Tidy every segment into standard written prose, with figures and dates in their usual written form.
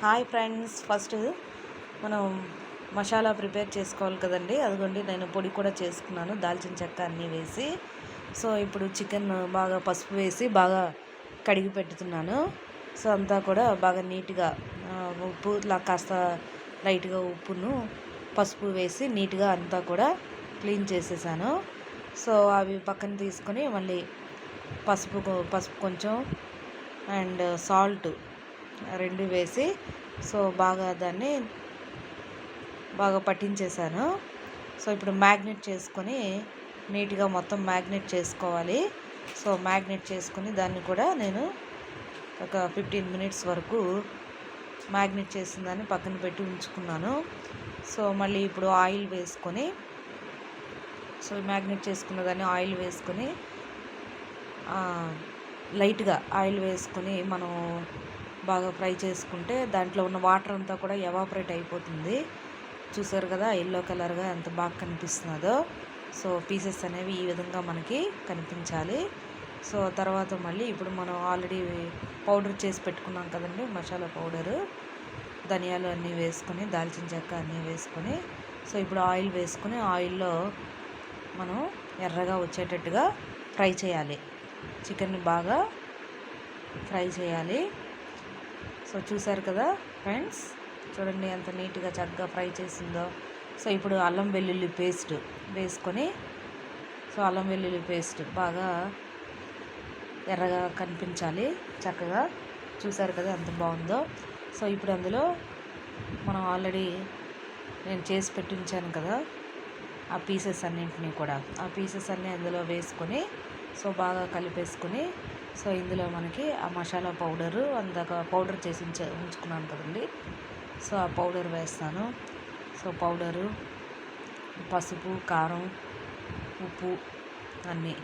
Hi friends, first మనం masala prepare చేసుకోవాలి కదండి. అదిగోండి నేను పొడి కూడా చేసుకున్నాను, దాల్చిన చెక్క అన్నీ వేసి. సో ఇప్పుడు చికెన్ బాగా పసుపు వేసి బాగా కడిగి పెట్టుతున్నాను. సో అంతా కూడా బాగా నీట్గా ఉప్పు కాస్త లైట్గా ఉప్పును పసుపు వేసి నీట్గా అంతా కూడా క్లీన్ చేసేసాను. సో అవి పక్కన తీసుకొని మళ్ళీ పసుపు కొంచెం అండ్ సాల్ట్ రెండు వేసి సో బాగా దాన్ని బాగా పట్టించేసాను. సో ఇప్పుడు మ్యాగ్నెట్ చేసుకొని నీట్గా మొత్తం మ్యాగ్నెట్ చేసుకోవాలి. సో మ్యాగ్నెట్ చేసుకొని దాన్ని కూడా నేను ఒక 15 మినిట్స్ వరకు మ్యాగ్నెట్ చేసిన దాన్ని పక్కన పెట్టి ఉంచుకున్నాను. సో మళ్ళీ ఇప్పుడు ఆయిల్ వేసుకొని సో మ్యాగ్నెట్ చేసుకున్న దాన్ని ఆయిల్ వేసుకొని లైట్గా ఆయిల్ వేసుకొని మనం బాగా ఫ్రై చేసుకుంటే దాంట్లో ఉన్న వాటర్ అంతా కూడా ఎవాపరేట్ అయిపోతుంది. చూసారు కదా ఎల్లో కలర్గా ఎంత బాగా కనిపిస్తున్నదో. సో పీసెస్ అనేవి ఈ విధంగా మనకి కనిపించాలి. సో తర్వాత మళ్ళీ ఇప్పుడు మనం ఆల్రెడీ పౌడర్ చేసి పెట్టుకున్నాం కదండి, మసాలా పౌడరు, ధనియాలు అన్నీ వేసుకొని దాల్చిన చెక్క అన్నీ వేసుకొని సో ఇప్పుడు ఆయిల్ వేసుకొని ఆయిల్లో మనం ఎర్రగా వచ్చేటట్టుగా ఫ్రై చేయాలి. చికెన్ని బాగా ఫ్రై చేయాలి. సో చూసారు కదా ఫ్రెండ్స్, చూడండి ఎంత నీట్గా చక్కగా ఫ్రై చేసిందో. సో ఇప్పుడు అల్లం వెల్లుల్లి పేస్ట్ వేసుకొని సో అల్లం వెల్లుల్లి పేస్ట్ బాగా ఎర్రగా కనిపించాలి చక్కగా. చూసారు కదా ఎంత బాగుందో. సో ఇప్పుడు అందులో మనం ఆల్రెడీ నేను చేసి పెట్టించాను కదా ఆ పీసెస్ అన్నింటినీ కూడా, ఆ పీసెస్ అన్నీ అందులో వేసుకొని సో బాగా కలిపేసుకొని సో ఇందులో మనకి ఆ మసాలా పౌడరు అందాక పౌడర్ చేసి ఉంచుకున్నాను కదండి. సో ఆ పౌడర్ వేస్తాను. సో పౌడరు, పసుపు, కారం, ఉప్పు అన్నీ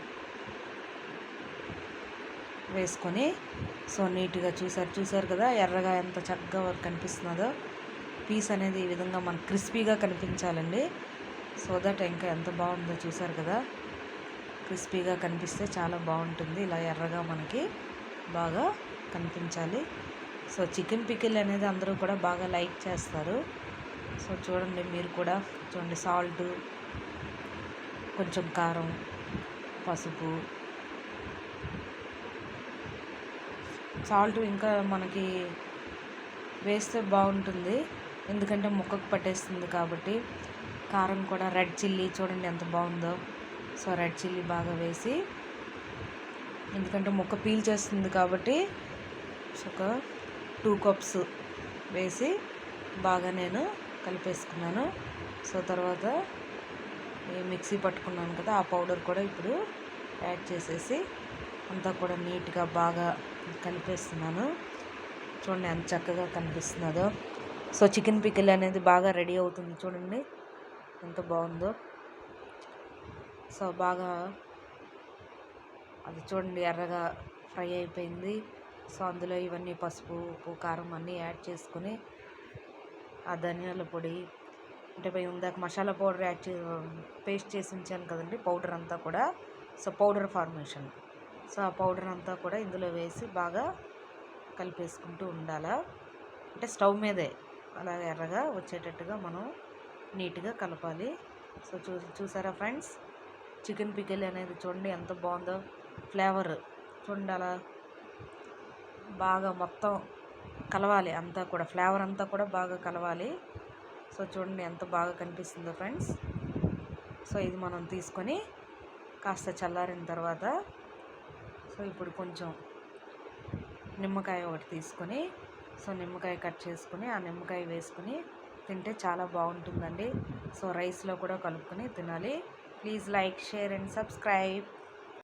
వేసుకొని సో నీట్గా చూసారు కదా ఎర్రగా ఎంత చక్కగా కనిపిస్తున్నదో. పీస్ అనేది ఈ విధంగా మనకు క్రిస్పీగా కనిపించాలండి. సో దట్ ఇంకా ఎంత బాగుందో చూసారు కదా. క్రిస్పీగా కనిపిస్తే చాలా బాగుంటుంది. ఇలా ఎర్రగా మనకి బాగా కనిపించాలి. సో చికెన్ పికిల్ అనేది అందరూ కూడా బాగా లైక్ చేస్తారు. సో చూడండి మీరు కూడా చూడండి, సాల్ట్, కొంచెం కారం, పసుపు, సాల్ట్ ఇంకా మనకి వేస్తే బాగుంటుంది ఎందుకంటే ముక్కకు పట్టేస్తుంది కాబట్టి. కారం కూడా రెడ్ చిల్లీ చూడండి ఎంత బాగుందో. సో రెడ్ చిల్లీ బాగా వేసి ఎందుకంటే ముక్క పీల్ చేస్తుంది కాబట్టి ఒక 2 కప్స్ వేసి బాగా నేను కలిపేసుకున్నాను. సో తర్వాత మిక్సీ పట్టుకున్నాను కదా ఆ పౌడర్ కూడా ఇప్పుడు యాడ్ చేసేసి అంతా కూడా నీట్గా బాగా కలిపేస్తున్నాను. చూడండి ఎంత చక్కగా కనిపిస్తున్నదో. సో చికెన్ పికిల్ అనేది బాగా రెడీ అవుతుంది. చూడండి ఎంత బాగుందో. సో బాగా అది చూడండి ఎర్రగా ఫ్రై అయిపోయింది. సో అందులో ఇవన్నీ పసుపు, ఉప్పు, కారం అన్నీ యాడ్ చేసుకుని ఆ ధనియాల పొడి అంటే మేము ఇందాక మసాలా పౌడర్ పేస్ట్ చేసి ఉంచాను కదండి పౌడర్ అంతా కూడా. So powder formation. సో ఆ పౌడర్ అంతా కూడా ఇందులో వేసి బాగా కలిపేసుకుంటూ ఉండాలి. అంటే స్టవ్ మీదే అలా ఎర్రగా వచ్చేటట్టుగా మనం నీట్గా కలపాలి. సో చూసారా ఫ్రెండ్స్, చికెన్ పికిల్ అనేది చూడండి ఎంత బాగుందో. ఫ్లేవర్ చూడండి అలా బాగా మొత్తం కలవాలి అంతా కూడా, ఫ్లేవర్ అంతా కూడా బాగా కలవాలి. సో చూడండి ఎంత బాగా కనిపిస్తుందో ఫ్రెండ్స్. సో ఇది మనం తీసుకొని కాస్త చల్లారిన తర్వాత సో ఇప్పుడు కొంచెం నిమ్మకాయ ఒకటి తీసుకొని సో నిమ్మకాయ కట్ చేసుకొని ఆ నిమ్మకాయ వేసుకొని తింటే చాలా బాగుంటుందండి. సో రైస్లో కూడా కలుపుకొని తినాలి. Please like, share and subscribe.